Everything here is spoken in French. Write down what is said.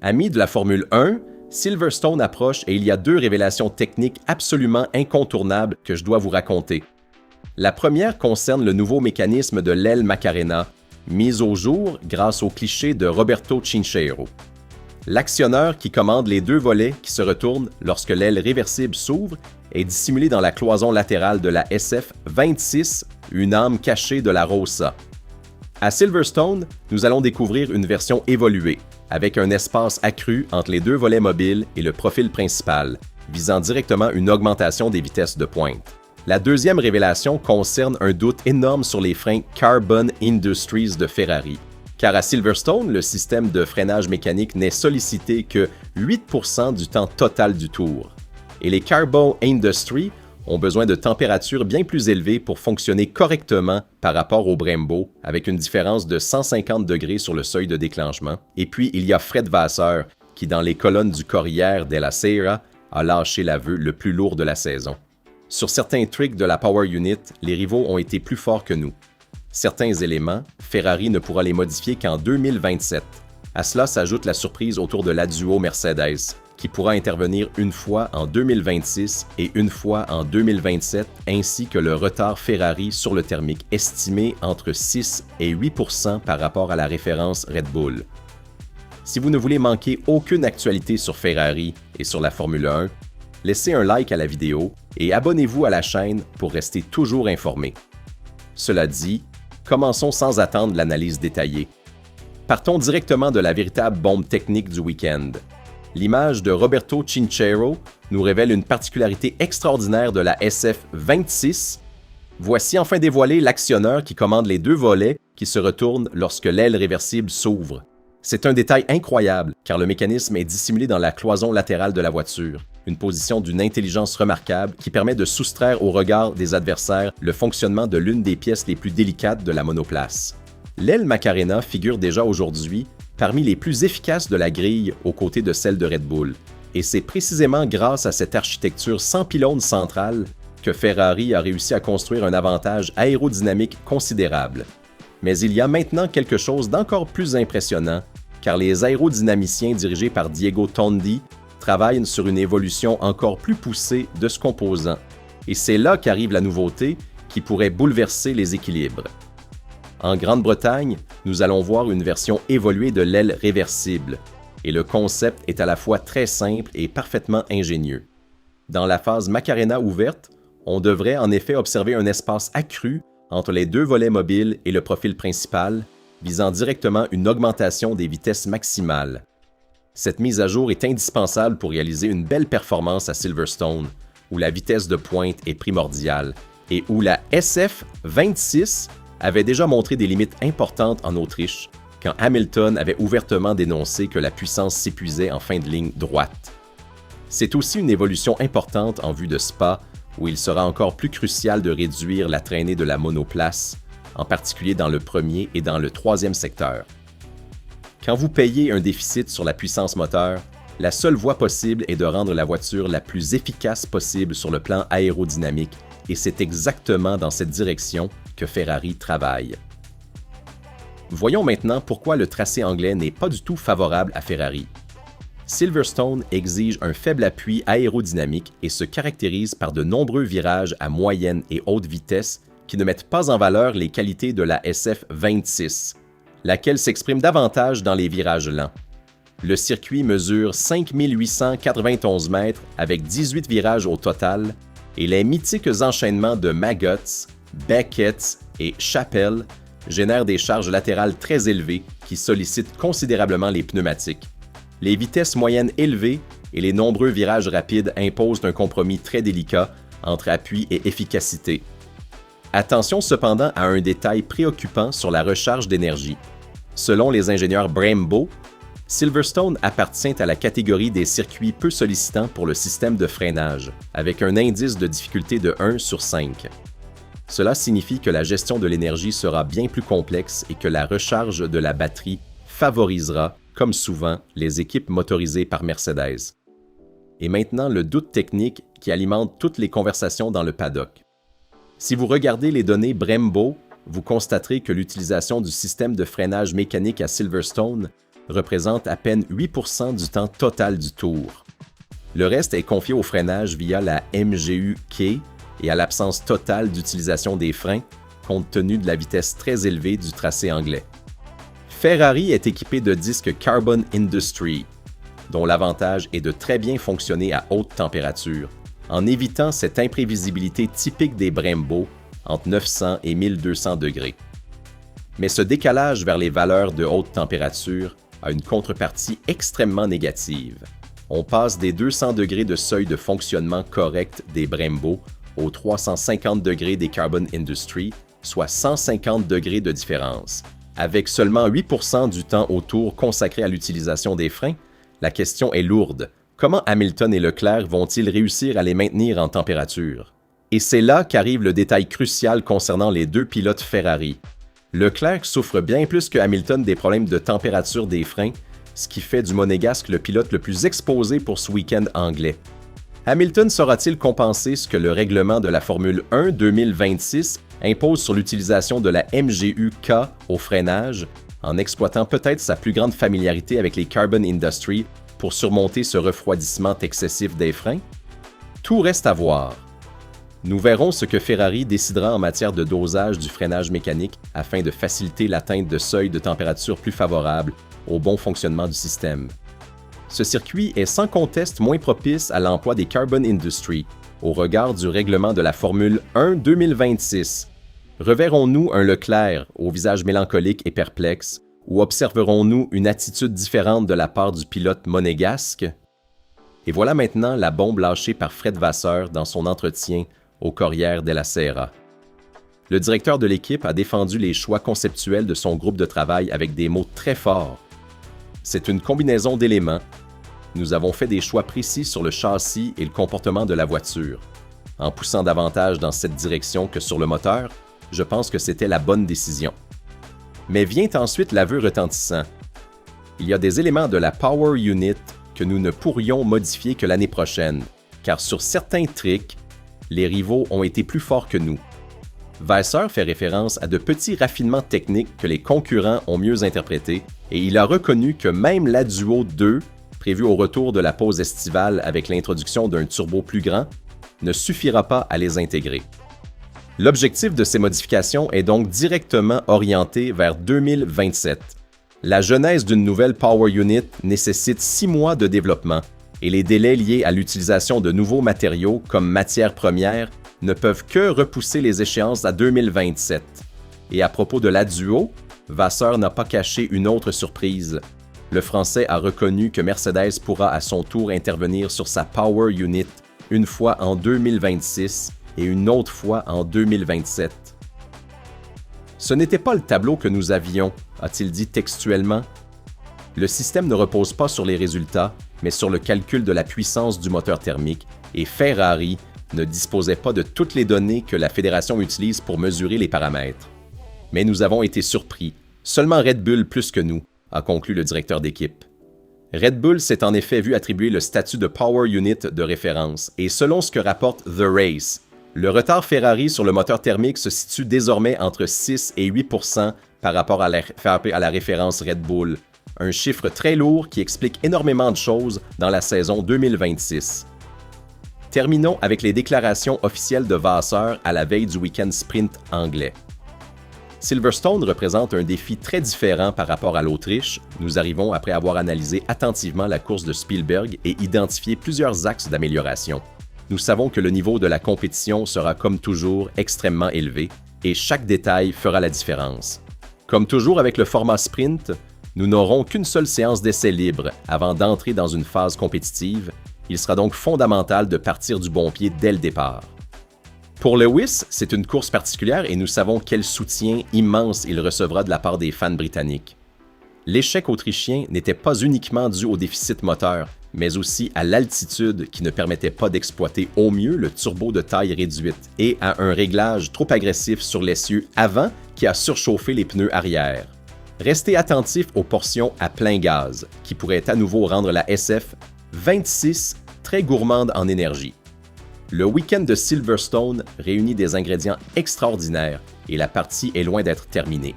Amis de la Formule 1, Silverstone approche et il y a deux révélations techniques absolument incontournables que je dois vous raconter. La première concerne le nouveau mécanisme de l'aile Macarena, mis au jour grâce au cliché de Roberto Chinchero. L'actionneur qui commande les deux volets qui se retournent lorsque l'aile réversible s'ouvre est dissimulé dans la cloison latérale de la SF26, une âme cachée de la Rossa. À Silverstone, nous allons découvrir une version évoluée, avec un espace accru entre les deux volets mobiles et le profil principal, visant directement une augmentation des vitesses de pointe. La deuxième révélation concerne un doute énorme sur les freins Carbon Industries de Ferrari, car à Silverstone, le système de freinage mécanique n'est sollicité que 8% du temps total du tour. Et les Carbon Industries ont besoin de températures bien plus élevées pour fonctionner correctement par rapport au Brembo, avec une différence de 150 degrés sur le seuil de déclenchement. Et puis, il y a Fred Vasseur, qui dans les colonnes du Corriere della Sera a lâché l'aveu le plus lourd de la saison. Sur certains tricks de la Power Unit, les rivaux ont été plus forts que nous. Certains éléments, Ferrari ne pourra les modifier qu'en 2027. À cela s'ajoute la surprise autour de l'adduo Mercedes, qui pourra intervenir une fois en 2026 et une fois en 2027, ainsi que le retard Ferrari sur le thermique estimé entre 6 et 8% par rapport à la référence Red Bull. Si vous ne voulez manquer aucune actualité sur Ferrari et sur la Formule 1, laissez un like à la vidéo et abonnez-vous à la chaîne pour rester toujours informé. Cela dit, commençons sans attendre l'analyse détaillée. Partons directement de la véritable bombe technique du week-end. L'image de Roberto Chinchero nous révèle une particularité extraordinaire de la SF26. Voici enfin dévoilé l'actionneur qui commande les deux volets qui se retournent lorsque l'aile réversible s'ouvre. C'est un détail incroyable car le mécanisme est dissimulé dans la cloison latérale de la voiture, une position d'une intelligence remarquable qui permet de soustraire au regard des adversaires le fonctionnement de l'une des pièces les plus délicates de la monoplace. L'aile Macarena figure déjà aujourd'hui parmi les plus efficaces de la grille aux côtés de celle de Red Bull. Et c'est précisément grâce à cette architecture sans pylône central que Ferrari a réussi à construire un avantage aérodynamique considérable. Mais il y a maintenant quelque chose d'encore plus impressionnant, car les aérodynamiciens dirigés par Diego Tondi travaillent sur une évolution encore plus poussée de ce composant. Et c'est là qu'arrive la nouveauté qui pourrait bouleverser les équilibres. En Grande-Bretagne, nous allons voir une version évoluée de l'aile réversible, et le concept est à la fois très simple et parfaitement ingénieux. Dans la phase Macarena ouverte, on devrait en effet observer un espace accru entre les deux volets mobiles et le profil principal, visant directement une augmentation des vitesses maximales. Cette mise à jour est indispensable pour réaliser une belle performance à Silverstone, où la vitesse de pointe est primordiale, et où la SF26 avait déjà montré des limites importantes en Autriche, quand Hamilton avait ouvertement dénoncé que la puissance s'épuisait en fin de ligne droite. C'est aussi une évolution importante en vue de Spa, où il sera encore plus crucial de réduire la traînée de la monoplace, en particulier dans le premier et dans le troisième secteur. Quand vous payez un déficit sur la puissance moteur, la seule voie possible est de rendre la voiture la plus efficace possible sur le plan aérodynamique, et c'est exactement dans cette direction que Ferrari travaille. Voyons maintenant pourquoi le tracé anglais n'est pas du tout favorable à Ferrari. Silverstone exige un faible appui aérodynamique et se caractérise par de nombreux virages à moyenne et haute vitesse qui ne mettent pas en valeur les qualités de la SF26, laquelle s'exprime davantage dans les virages lents. Le circuit mesure 5891 mètres avec 18 virages au total et les mythiques enchaînements de Maggots, Beckett et Chappell génèrent des charges latérales très élevées qui sollicitent considérablement les pneumatiques. Les vitesses moyennes élevées et les nombreux virages rapides imposent un compromis très délicat entre appui et efficacité. Attention cependant à un détail préoccupant sur la recharge d'énergie. Selon les ingénieurs Brembo, Silverstone appartient à la catégorie des circuits peu sollicitants pour le système de freinage, avec un indice de difficulté de 1 sur 5. Cela signifie que la gestion de l'énergie sera bien plus complexe et que la recharge de la batterie favorisera, comme souvent, les équipes motorisées par Mercedes. Et maintenant, le doute technique qui alimente toutes les conversations dans le paddock. Si vous regardez les données Brembo, vous constaterez que l'utilisation du système de freinage mécanique à Silverstone représente à peine 8% du temps total du tour. Le reste est confié au freinage via la MGU-K et à l'absence totale d'utilisation des freins, compte tenu de la vitesse très élevée du tracé anglais. Ferrari est équipé de disques Carbon Industry, dont l'avantage est de très bien fonctionner à haute température, en évitant cette imprévisibilité typique des Brembo entre 900 et 1200 degrés. Mais ce décalage vers les valeurs de haute température a une contrepartie extrêmement négative. On passe des 200 degrés de seuil de fonctionnement correct des Brembo aux 350 degrés des Carbon Industry, soit 150 degrés de différence. Avec seulement 8% du temps au tour consacré à l'utilisation des freins, la question est lourde. Comment Hamilton et Leclerc vont-ils réussir à les maintenir en température? Et c'est là qu'arrive le détail crucial concernant les deux pilotes Ferrari. Leclerc souffre bien plus que Hamilton des problèmes de température des freins, ce qui fait du Monégasque le pilote le plus exposé pour ce week-end anglais. Hamilton saura-t-il compenser ce que le règlement de la Formule 1 2026 impose sur l'utilisation de la MGU-K au freinage, en exploitant peut-être sa plus grande familiarité avec les Carbon Industry pour surmonter ce refroidissement excessif des freins? Tout reste à voir. Nous verrons ce que Ferrari décidera en matière de dosage du freinage mécanique afin de faciliter l'atteinte de seuils de température plus favorables au bon fonctionnement du système. Ce circuit est sans conteste moins propice à l'emploi des Carbon Industry au regard du règlement de la Formule 1 2026. Reverrons-nous un Leclerc au visage mélancolique et perplexe, ou observerons-nous une attitude différente de la part du pilote monégasque? Et voilà maintenant la bombe lâchée par Fred Vasseur dans son entretien au Corriere della Sera. Le directeur de l'équipe a défendu les choix conceptuels de son groupe de travail avec des mots très forts. C'est une combinaison d'éléments. Nous avons fait des choix précis sur le châssis et le comportement de la voiture. En poussant davantage dans cette direction que sur le moteur, je pense que c'était la bonne décision. Mais vient ensuite l'aveu retentissant. Il y a des éléments de la Power Unit que nous ne pourrions modifier que l'année prochaine, car sur certains tricks, les rivaux ont été plus forts que nous. Vasseur fait référence à de petits raffinements techniques que les concurrents ont mieux interprétés, et il a reconnu que même la Duo 2, prévue au retour de la pause estivale avec l'introduction d'un turbo plus grand, ne suffira pas à les intégrer. L'objectif de ces modifications est donc directement orienté vers 2027. La genèse d'une nouvelle Power Unit nécessite 6 mois de développement et les délais liés à l'utilisation de nouveaux matériaux comme matières premières ne peuvent que repousser les échéances à 2027. Et à propos de la Duo, Vasseur n'a pas caché une autre surprise. Le Français a reconnu que Mercedes pourra à son tour intervenir sur sa Power Unit une fois en 2026 et une autre fois en 2027. Ce n'était pas le tableau que nous avions, a-t-il dit textuellement. Le système ne repose pas sur les résultats, mais sur le calcul de la puissance du moteur thermique, et Ferrari ne disposait pas de toutes les données que la fédération utilise pour mesurer les paramètres. Mais nous avons été surpris, seulement Red Bull plus que nous, a conclu le directeur d'équipe. Red Bull s'est en effet vu attribuer le statut de Power Unit de référence, et selon ce que rapporte The Race, le retard Ferrari sur le moteur thermique se situe désormais entre 6 et 8% par rapport à la référence Red Bull, un chiffre très lourd qui explique énormément de choses dans la saison 2026. Terminons avec les déclarations officielles de Vasseur à la veille du week-end sprint anglais. Silverstone représente un défi très différent par rapport à l'Autriche. Nous arrivons après avoir analysé attentivement la course de Spielberg et identifié plusieurs axes d'amélioration. Nous savons que le niveau de la compétition sera comme toujours extrêmement élevé et chaque détail fera la différence. Comme toujours avec le format sprint, nous n'aurons qu'une seule séance d'essai libre avant d'entrer dans une phase compétitive. Il sera donc fondamental de partir du bon pied dès le départ. Pour Lewis, c'est une course particulière et nous savons quel soutien immense il recevra de la part des fans britanniques. L'échec autrichien n'était pas uniquement dû au déficit moteur, mais aussi à l'altitude qui ne permettait pas d'exploiter au mieux le turbo de taille réduite et à un réglage trop agressif sur l'essieu avant qui a surchauffé les pneus arrière. Restez attentifs aux portions à plein gaz, qui pourraient à nouveau rendre la SF 26 très gourmande en énergie. Le week-end de Silverstone réunit des ingrédients extraordinaires et la partie est loin d'être terminée.